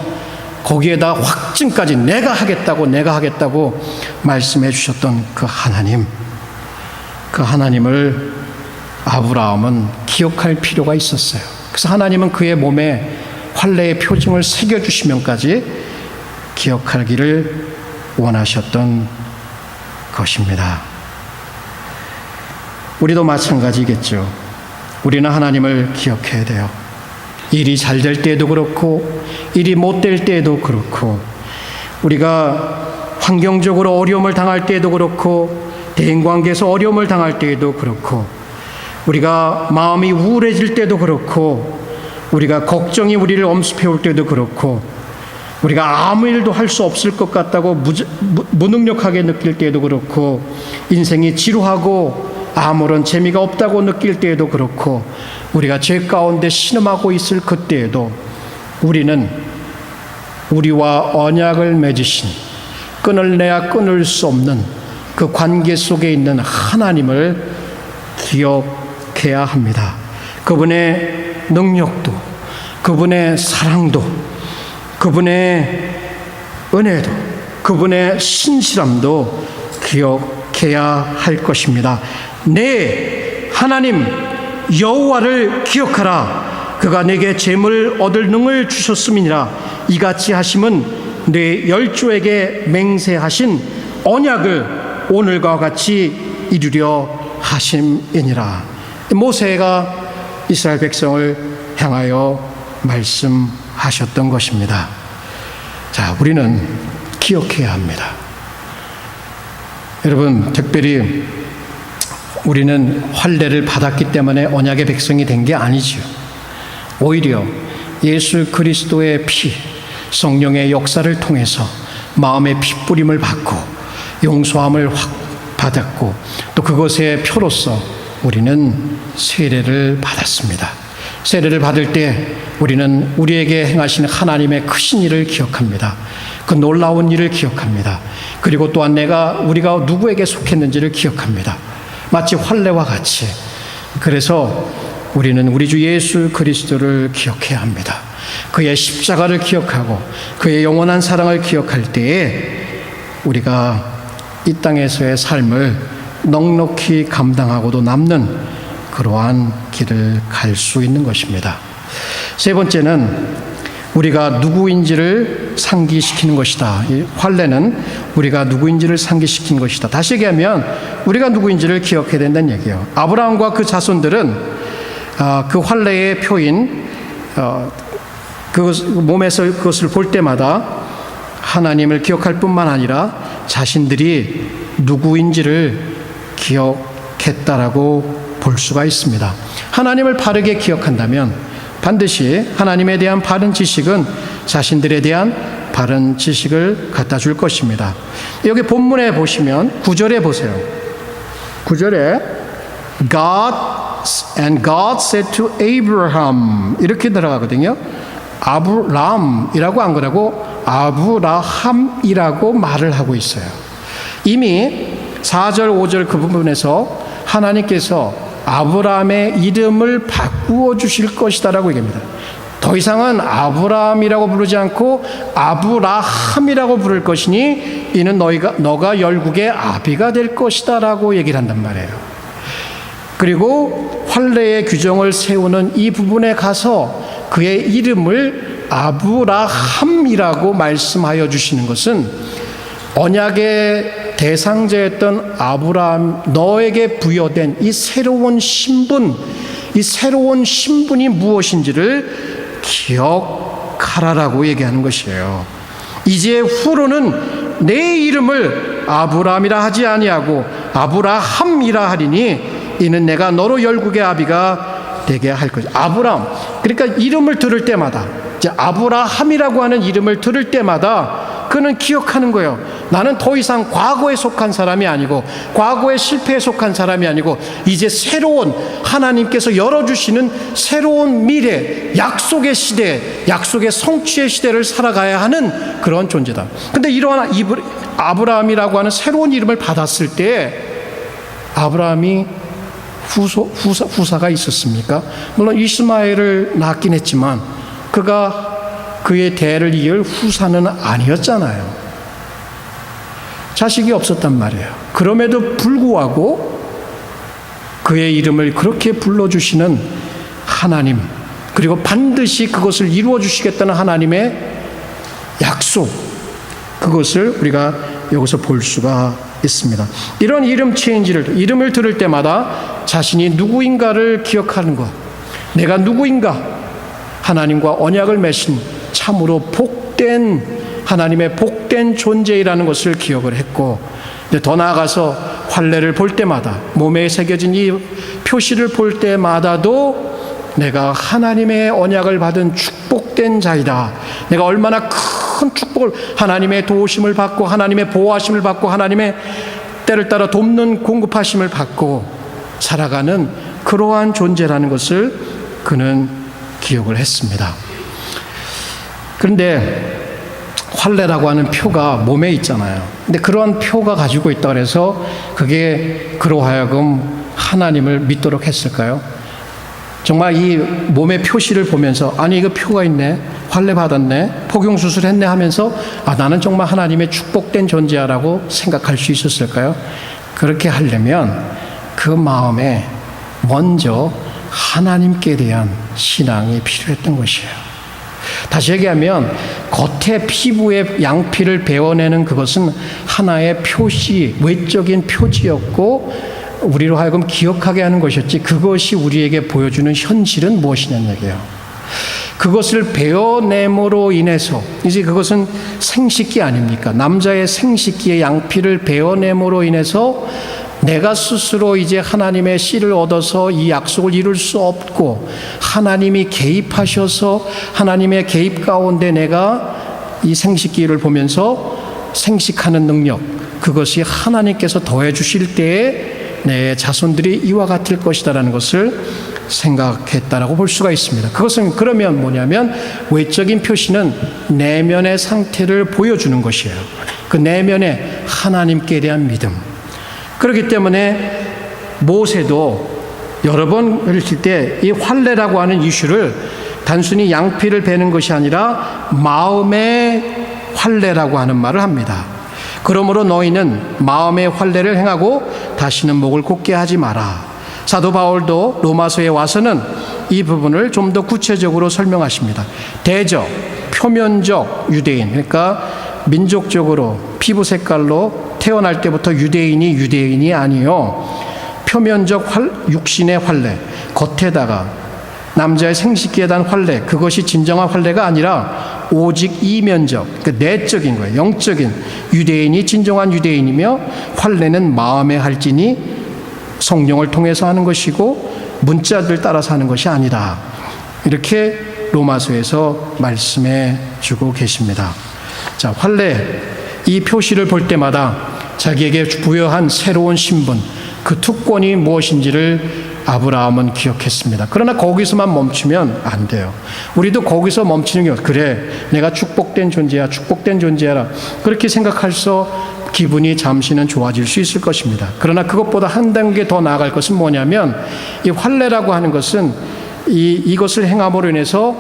A: 거기에다 확증까지 내가 하겠다고 말씀해 주셨던 그 하나님을 아브라함은 기억할 필요가 있었어요. 그래서 하나님은 그의 몸에 환례의 표징을 새겨주시면까지 기억하기를 원하셨던 것입니다. 우리도 마찬가지겠죠. 우리는 하나님을 기억해야 돼요. 일이 잘 될 때에도 그렇고 일이 못 될 때에도 그렇고 우리가 환경적으로 어려움을 당할 때에도 그렇고 대인관계에서 어려움을 당할 때에도 그렇고 우리가 마음이 우울해질 때도 그렇고 우리가 걱정이 우리를 엄습해올 때도 그렇고 우리가 아무 일도 할 수 없을 것 같다고 무능력하게 느낄 때에도 그렇고 인생이 지루하고 아무런 재미가 없다고 느낄 때에도 그렇고 우리가 죄 가운데 신음하고 있을 그때에도 우리는 우리와 언약을 맺으신 끊을래야 끊을 수 없는 그 관계 속에 있는 하나님을 기억해야 합니다. 그분의 능력도 그분의 사랑도 그분의 은혜도 그분의 신실함도 기억해야 할 것입니다. 네, 하나님 여호와를 기억하라. 그가 내게 재물 얻을 능을 주셨음이니라. 이같이 하심은 네 열조에게 맹세하신 언약을 오늘과 같이 이루려 하심이니라. 모세가 이스라엘 백성을 향하여 말씀하셨던 것입니다. 자, 우리는 기억해야 합니다. 여러분, 특별히 우리는 환례를 받았기 때문에 언약의 백성이 된 게 아니죠. 오히려 예수 그리스도의 피, 성령의 역사를 통해서 마음의 핏부림을 받고 용서함을 받았고 또 그것의 표로서 우리는 세례를 받았습니다. 세례를 받을 때 우리는 우리에게 행하신 하나님의 크신 일을 기억합니다. 그 놀라운 일을 기억합니다. 그리고 또한 우리가 누구에게 속했는지를 기억합니다. 마치 환례와 같이. 그래서 우리는 우리 주 예수 그리스도를 기억해야 합니다. 그의 십자가를 기억하고 그의 영원한 사랑을 기억할 때에 우리가 이 땅에서의 삶을 넉넉히 감당하고도 남는 그러한 길을 갈 수 있는 것입니다. 세 번째는 우리가 누구인지를 상기시키는 것이다. 이 환례는 우리가 누구인지를 상기시키는 것이다. 다시 얘기하면 우리가 누구인지를 기억해야 된다는 얘기예요. 아브라함과 그 자손들은 그 환례의 표인 그 몸에서 그것을 볼 때마다 하나님을 기억할 뿐만 아니라 자신들이 누구인지를 기억했다라고 볼 수가 있습니다. 하나님을 바르게 기억한다면 반드시 하나님에 대한 바른 지식은 자신들에 대한 바른 지식을 갖다 줄 것입니다. 여기 본문에 보시면 9절에 보세요. 9절에 God said to Abraham 이렇게 들어가거든요. 아브람이라고 안 그러고 아브라함이라고 말을 하고 있어요. 이미 4절 5절 그 부분에서 하나님께서 아브라함의 이름을 바꾸어 주실 것이다라고 얘기합니다. 더 이상은 아브라함이라고 부르지 않고 아브라함이라고 부를 것이니 이는 너가 열국의 아비가 될 것이다라고 얘기를 한단 말이에요. 그리고 환례의 규정을 세우는 이 부분에 가서 그의 이름을 아브라함이라고 말씀하여 주시는 것은 언약의 대상자였던 아브라함 너에게 부여된 이 새로운 신분이 무엇인지를 기억하라라고 얘기하는 것이에요. 이제 후로는 내 이름을 아브라함이라 하지 아니하고 아브라함이라 하리니 이는 내가 너로 열국의 아비가 되게 할 것이다. 아브라함, 그러니까 이름을 들을 때마다 이제 아브라함이라고 하는 이름을 들을 때마다 그는 기억하는 거예요. 나는 더 이상 과거에 속한 사람이 아니고 과거의 실패에 속한 사람이 아니고 이제 새로운 하나님께서 열어주시는 새로운 미래, 약속의 시대, 약속의 성취의 시대를 살아가야 하는 그런 존재다. 근데 이러한 아브라함이라고 하는 새로운 이름을 받았을 때 아브라함이 후사가 있었습니까? 물론 이스마엘을 낳긴 했지만 그의 대를 이을 후사는 아니었잖아요. 자식이 없었단 말이에요. 그럼에도 불구하고 그의 이름을 그렇게 불러주시는 하나님, 그리고 반드시 그것을 이루어 주시겠다는 하나님의 약속, 그것을 우리가 여기서 볼 수가 있습니다. 이런 이름 체인지를, 이름을 들을 때마다 자신이 누구인가를 기억하는 것, 내가 누구인가, 하나님과 언약을 맺은 참으로 복된, 하나님의 복된 존재이라는 것을 기억을 했고, 더 나아가서 환례를 볼 때마다, 몸에 새겨진 이 표시를 볼 때마다도 내가 하나님의 언약을 받은 축복된 자이다, 내가 얼마나 큰 축복을, 하나님의 도우심을 받고 하나님의 보호하심을 받고 하나님의 때를 따라 돕는 공급하심을 받고 살아가는 그러한 존재라는 것을 그는 기억을 했습니다. 그런데 환례라고 하는 표가 몸에 있잖아요. 근데 그러한 표가 가지고 있다 그래서 그게 그로 하여금 하나님을 믿도록 했을까요? 정말 이 몸의 표시를 보면서 아니 이거 표가 있네, 환례 받았네, 포경수술 했네 하면서 아 나는 정말 하나님의 축복된 존재야라고 생각할 수 있었을까요? 그렇게 하려면 그 마음에 먼저 하나님께 대한 신앙이 필요했던 것이에요. 다시 얘기하면 겉에 피부에 양피를 베어내는 그것은 하나의 표시, 외적인 표지였고 우리로 하여금 기억하게 하는 것이었지, 그것이 우리에게 보여주는 현실은 무엇이냐는 얘기예요. 그것을 베어냄으로 인해서, 이제 그것은 생식기 아닙니까? 남자의 생식기의 양피를 베어냄으로 인해서 내가 스스로 이제 하나님의 씨를 얻어서 이 약속을 이룰 수 없고 하나님이 개입하셔서 하나님의 개입 가운데 내가 이 생식기를 보면서 생식하는 능력, 그것이 하나님께서 더해 주실 때에 내 자손들이 이와 같을 것이다라는 것을 생각했다라고 볼 수가 있습니다. 그것은 그러면 뭐냐면 외적인 표시는 내면의 상태를 보여주는 것이에요. 그 내면의 하나님께 대한 믿음. 그렇기 때문에 모세도 여러 번 읽을 때 이 환례라고 하는 이슈를 단순히 양피를 베는 것이 아니라 마음의 환례라고 하는 말을 합니다. 그러므로 너희는 마음의 환례를 행하고 다시는 목을 곧게 하지 마라. 사도 바울도 로마서에 와서는 이 부분을 좀 더 구체적으로 설명하십니다. 대적, 표면적 유대인, 그러니까 민족적으로 피부 색깔로 태어날 때부터 유대인이 아니요, 표면적 육신의 환례, 겉에다가 남자의 생식기에 대한 환례, 그것이 진정한 환례가 아니라 오직 이면적, 그러니까 내적인 거예요. 영적인 유대인이 진정한 유대인이며 환례는 마음에 할지니 성령을 통해서 하는 것이고 문자들 따라서 하는 것이 아니다. 이렇게 로마서에서 말씀해 주고 계십니다. 자, 환례, 이 표시를 볼 때마다 자기에게 부여한 새로운 신분, 그 특권이 무엇인지를 아브라함은 기억했습니다. 그러나 거기서만 멈추면 안 돼요. 우리도 거기서 멈추는 게 그래, 내가 축복된 존재야, 축복된 존재야라 그렇게 생각할서 기분이 잠시는 좋아질 수 있을 것입니다. 그러나 그것보다 한 단계 더 나아갈 것은 뭐냐면 이 환례라고 하는 것은 이것을 행함으로 인해서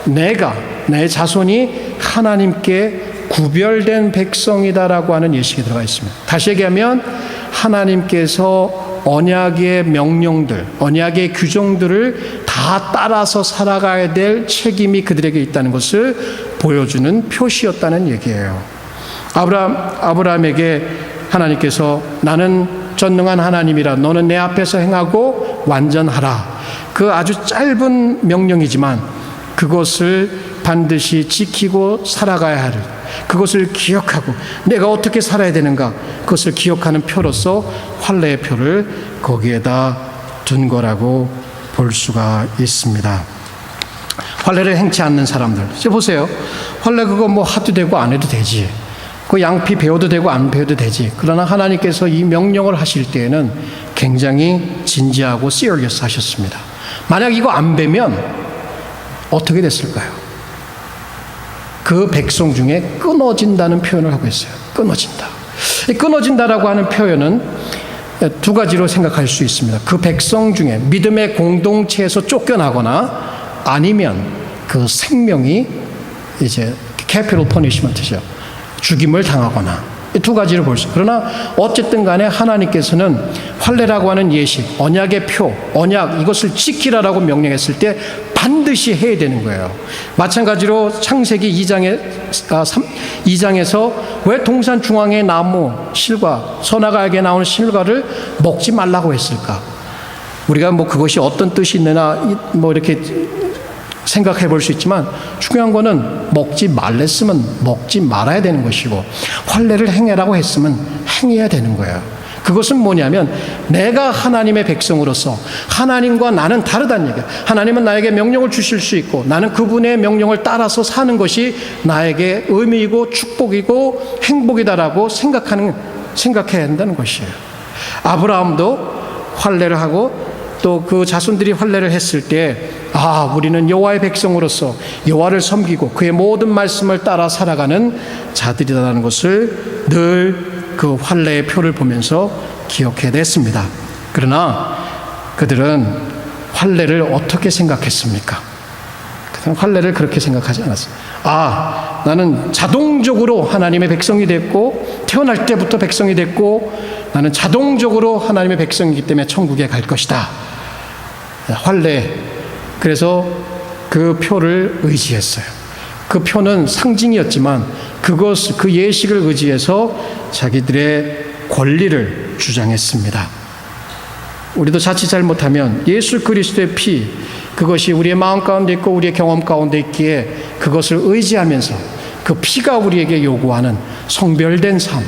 A: 내가, 내 자손이 하나님께 구별된 백성이다라고 하는 예식이 들어가 있습니다. 다시 얘기하면 하나님께서 언약의 명령들, 언약의 규정들을 다 따라서 살아가야 될 책임이 그들에게 있다는 것을 보여주는 표시였다는 얘기예요. 아브라함에게 하나님께서 나는 전능한 하나님이라 너는 내 앞에서 행하고 완전하라. 그 아주 짧은 명령이지만 그것을 반드시 지키고 살아가야 할, 그것을 기억하고 내가 어떻게 살아야 되는가, 그것을 기억하는 표로서 환례의 표를 거기에다 둔 거라고 볼 수가 있습니다. 환례를 행치 않는 사람들, 이제 보세요. 환례 그거 뭐 해도 되고 안 해도 되지, 그 양피 배워도 되고 안 배워도 되지. 그러나 하나님께서 이 명령을 하실 때에는 굉장히 진지하고 serious 하셨습니다. 만약 이거 안 배면 어떻게 됐을까요? 그 백성 중에 끊어진다는 표현을 하고 있어요. 끊어진다. 이 끊어진다라고 하는 표현은 두 가지로 생각할 수 있습니다. 그 백성 중에 믿음의 공동체에서 쫓겨나거나 아니면 그 생명이 이제 capital punishment죠. 죽임을 당하거나, 이 두 가지를 볼 수 있어요. 그러나 어쨌든 간에 하나님께서는 환례라고 하는 예식, 언약의 표, 언약 이것을 지키라라고 명령했을 때 반드시 해야 되는 거예요. 마찬가지로 창세기 2장에서 왜 동산 중앙의 나무 실과 선악알게 나오는 실과를 먹지 말라고 했을까? 우리가 뭐 그것이 어떤 뜻이 있느냐 뭐 이렇게 생각해 볼 수 있지만 중요한 거는 먹지 말랬으면 먹지 말아야 되는 것이고 환례를 행해라고 했으면 행해야 되는 거예요. 그것은 뭐냐면 내가 하나님의 백성으로서 하나님과 나는 다르다는 얘기예요. 하나님은 나에게 명령을 주실 수 있고 나는 그분의 명령을 따라서 사는 것이 나에게 의미이고 축복이고 행복이다라고 생각해야 한다는 것이에요. 아브라함도 환례를 하고 또 그 자손들이 환례를 했을 때 우리는 여호와의 백성으로서 여호와를 섬기고 그의 모든 말씀을 따라 살아가는 자들이라는 것을 늘 그 환례의 표를 보면서 기억해야 됐습니다. 그러나 그들은 환례를 어떻게 생각했습니까? 그들은 환례를 그렇게 생각하지 않았어요. 나는 자동적으로 하나님의 백성이 됐고 태어날 때부터 백성이 됐고 나는 자동적으로 하나님의 백성이기 때문에 천국에 갈 것이다. 환례. 그래서 그 표를 의지했어요. 그 표는 상징이었지만 그 예식을 의지해서 자기들의 권리를 주장했습니다. 우리도 자칫 잘못하면 예수 그리스도의 피, 그것이 우리의 마음 가운데 있고 우리의 경험 가운데 있기에 그것을 의지하면서 그 피가 우리에게 요구하는 성별된 삶,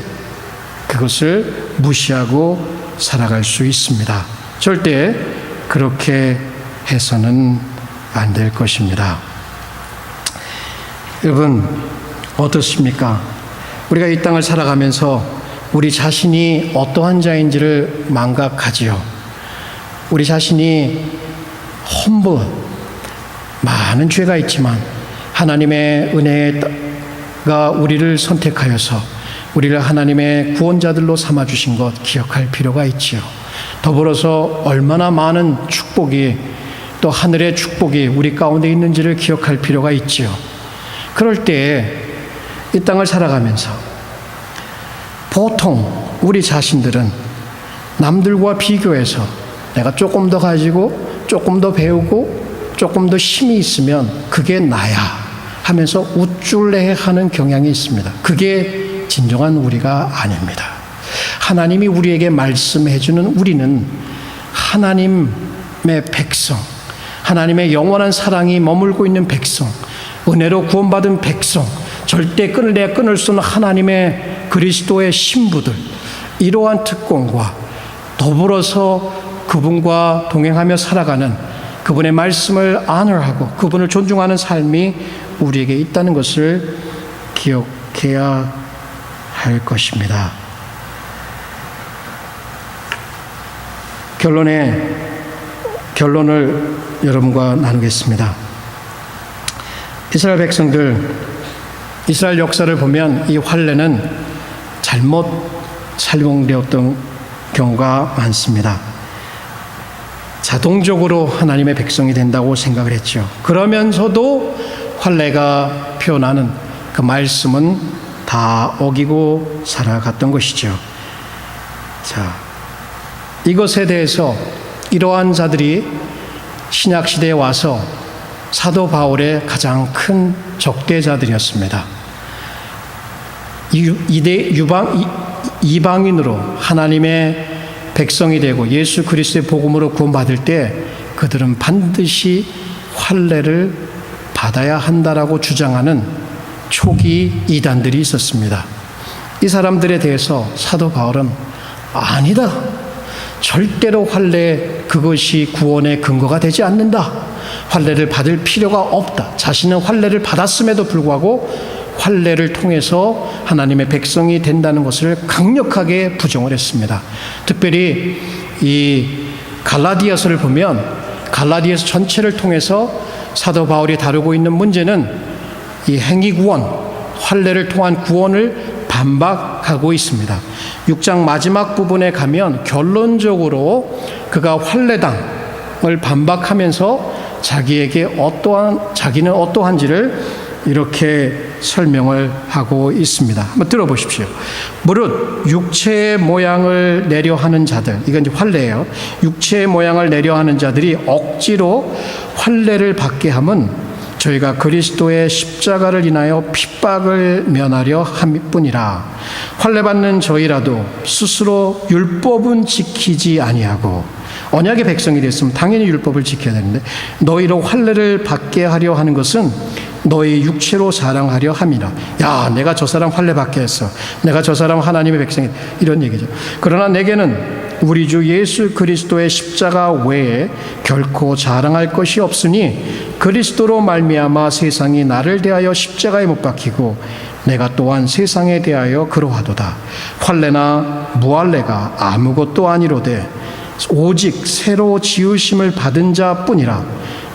A: 그것을 무시하고 살아갈 수 있습니다. 절대 그렇게 해서는 안 될 것입니다. 여러분 어떻습니까? 우리가 이 땅을 살아가면서 우리 자신이 어떠한 자인지를 망각하지요. 우리 자신이 많은 죄가 있지만 하나님의 은혜가 우리를 선택하여서 우리를 하나님의 구원자들로 삼아주신 것 기억할 필요가 있지요. 더불어서 얼마나 많은 축복이 또 하늘의 축복이 우리 가운데 있는지를 기억할 필요가 있지요. 그럴 때 이 땅을 살아가면서 보통 우리 자신들은 남들과 비교해서 내가 조금 더 가지고 조금 더 배우고 조금 더 힘이 있으면 그게 나야 하면서 우쭐해하는 경향이 있습니다. 그게 진정한 우리가 아닙니다. 하나님이 우리에게 말씀해 주는 우리는 하나님의 백성, 하나님의 영원한 사랑이 머물고 있는 백성, 은혜로 구원받은 백성, 절대 끊을 수 없는 하나님의 그리스도의 신부들, 이러한 특권과 더불어서 그분과 동행하며 살아가는 그분의 말씀을 honor하고 그분을 존중하는 삶이 우리에게 있다는 것을 기억해야 할 것입니다. 결론을 여러분과 나누겠습니다. 이스라엘 백성들, 이스라엘 역사를 보면 이 환례는 잘못 사용되었던 경우가 많습니다. 자동적으로 하나님의 백성이 된다고 생각을 했죠. 그러면서도 환례가 표현하는 그 말씀은 다 어기고 살아갔던 것이죠. 자, 이것에 대해서 이러한 자들이 신약시대에 와서 사도 바울의 가장 큰 적대자들이었습니다. 이방인으로 하나님의 백성이 되고 예수 그리스도의 복음으로 구원받을 때 그들은 반드시 환례를 받아야 한다라고 주장하는 초기 이단들이 있었습니다. 이 사람들에 대해서 사도 바울은 아니다. 절대로 환례 그것이 구원의 근거가 되지 않는다. 환례를 받을 필요가 없다. 자신은 환례를 받았음에도 불구하고 환례를 통해서 하나님의 백성이 된다는 것을 강력하게 부정을 했습니다. 특별히 이 갈라디아서를 보면 갈라디아서 전체를 통해서 사도 바울이 다루고 있는 문제는 이 행위구원, 환례를 통한 구원을 반박하고 있습니다. 6장 마지막 부분에 가면 결론적으로 그가 환례당을 반박하면서 자기는 어떠한지를 이렇게 설명을 하고 있습니다. 한번 들어보십시오. 무릇 육체의 모양을 내려 하는 자들, 이건 이제 환례예요. 육체의 모양을 내려 하는 자들이 억지로 환례를 받게 함은 저희가 그리스도의 십자가를 인하여 핍박을 면하려 함뿐이라. 환례받는 저희라도 스스로 율법은 지키지 아니하고, 언약의 백성이 됐으면 당연히 율법을 지켜야 되는데, 너희로 환례를 받게 하려 하는 것은 너희 육체로 자랑하려 함이라. 야, 내가 저 사람 환례 받게 했어. 내가 저 사람 하나님의 백성이, 이런 얘기죠. 그러나 내게는 우리 주 예수 그리스도의 십자가 외에 결코 자랑할 것이 없으니 그리스도로 말미암아 세상이 나를 대하여 십자가에 못 박히고 내가 또한 세상에 대하여 그러하도다. 환례나 무할례가 아무것도 아니로되 오직 새로 지으심을 받은 자뿐이라.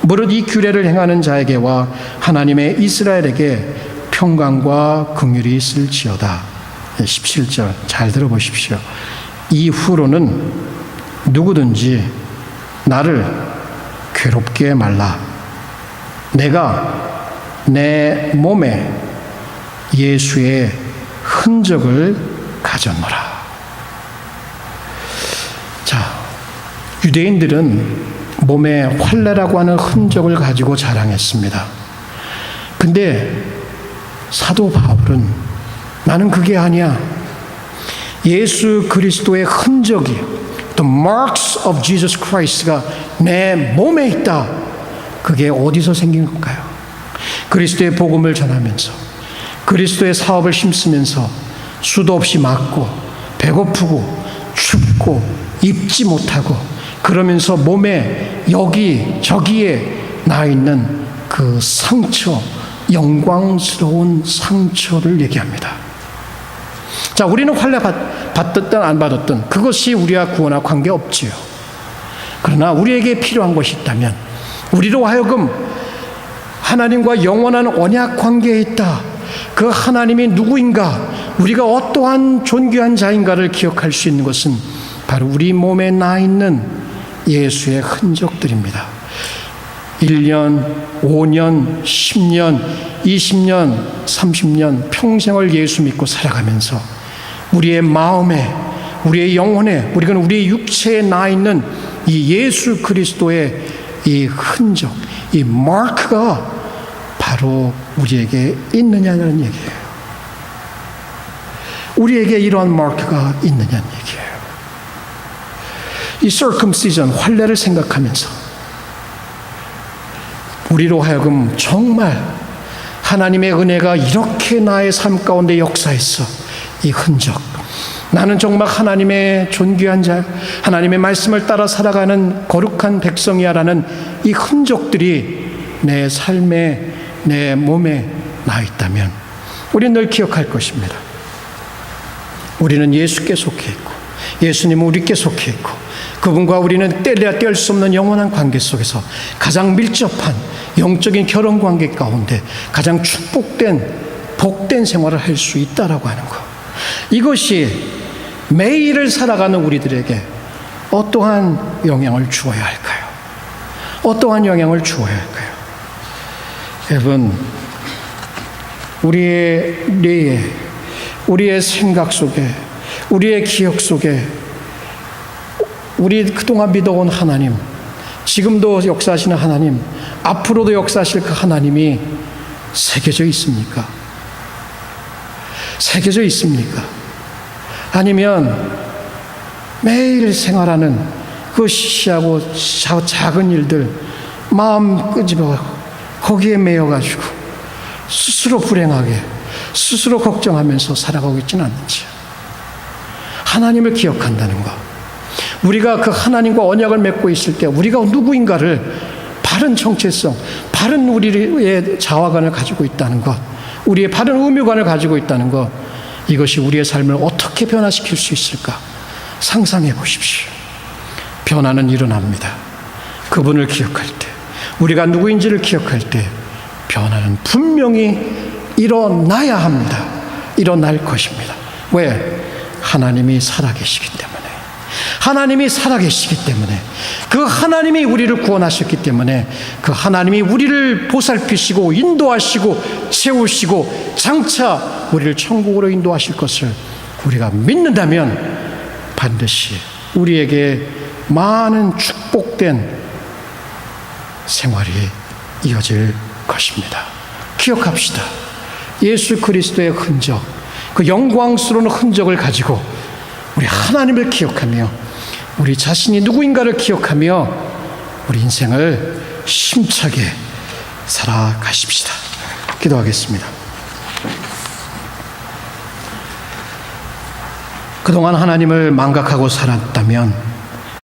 A: 무릇 이 규례를 행하는 자에게와 하나님의 이스라엘에게 평강과 긍휼이 있을지어다. 17절 잘 들어보십시오. 이후로는 누구든지 나를 괴롭게 말라. 내가 내 몸에 예수의 흔적을 가졌노라. 자, 유대인들은 몸에 환례라고 하는 흔적을 가지고 자랑했습니다. 근데 사도 바울은 나는 그게 아니야. 예수 그리스도의 흔적이, the marks of Jesus Christ가 내 몸에 있다. 그게 어디서 생긴 건가요? 그리스도의 복음을 전하면서, 그리스도의 사업을 힘쓰면서 수도 없이 맞고 배고프고 춥고 입지 못하고 그러면서 몸에 여기 저기에 나 있는 그 상처, 영광스러운 상처를 얘기합니다. 자, 우리는 환례 받았든 안 받았든 그것이 우리와 구원과 관계없지요. 그러나 우리에게 필요한 것이 있다면, 우리로 하여금 하나님과 영원한 언약 관계에 있다. 그 하나님이 누구인가, 우리가 어떠한 존귀한 자인가를 기억할 수 있는 것은 바로 우리 몸에 나 있는 예수의 흔적들입니다. 1년, 5년, 10년, 20년, 30년 평생을 예수 믿고 살아가면서 우리의 마음에, 우리의 영혼에, 우리의 육체에 나 있는 이 예수 그리스도의 이 흔적, 이 마크가 바로 우리에게 있느냐는 얘기예요. 우리에게 이러한 마크가 있느냐는 얘기예요. 이 circumcision, 환례를 생각하면서 우리로 하여금 정말 하나님의 은혜가 이렇게 나의 삶 가운데 역사했어. 이 흔적. 나는 정말 하나님의 존귀한 자, 하나님의 말씀을 따라 살아가는 거룩한 백성이야라는 이 흔적들이 내 삶에, 내 몸에 나 있다면 우리는 늘 기억할 것입니다. 우리는 예수께 속해 있고 예수님은 우리께 속해 있고 그분과 우리는 떼려야 뗄 수 없는 영원한 관계 속에서 가장 밀접한 영적인 결혼 관계 가운데 가장 축복된 복된 생활을 할 수 있다라고 하는 것, 이것이 매일을 살아가는 우리들에게 어떠한 영향을 주어야 할까요? 어떠한 영향을 주어야 할까요? 여러분, 우리의 뇌에, 우리의 생각 속에, 우리의 기억 속에 우리 그동안 믿어온 하나님, 지금도 역사하시는 하나님, 앞으로도 역사하실 그 하나님이 새겨져 있습니까? 새겨져 있습니까? 아니면 매일 생활하는 그 시시하고 작은 일들 마음 끄집어 거기에 매여가지고 스스로 불행하게, 스스로 걱정하면서 살아가고 있지는 않는지, 하나님을 기억한다는 것, 우리가 그 하나님과 언약을 맺고 있을 때 우리가 누구인가를 바른 정체성, 바른 우리의 자화관을 가지고 있다는 것, 우리의 바른 의무관을 가지고 있다는 것, 이것이 우리의 삶을 어떻게 변화시킬 수 있을까 상상해 보십시오. 변화는 일어납니다. 그분을 기억할 때, 우리가 누구인지를 기억할 때 변화는 분명히 일어나야 합니다. 일어날 것입니다. 왜? 하나님이 살아계시기 때문에. 하나님이 살아계시기 때문에, 그 하나님이 우리를 구원하셨기 때문에, 그 하나님이 우리를 보살피시고 인도하시고 채우시고 장차 우리를 천국으로 인도하실 것을 우리가 믿는다면 반드시 우리에게 많은 축복된 생활이 이어질 것입니다. 기억합시다. 예수 그리스도의 흔적, 그 영광스러운 흔적을 가지고 우리 하나님을 기억하며 우리 자신이 누구인가를 기억하며 우리 인생을 힘차게 살아가십시다. 기도하겠습니다. 그동안 하나님을 망각하고 살았다면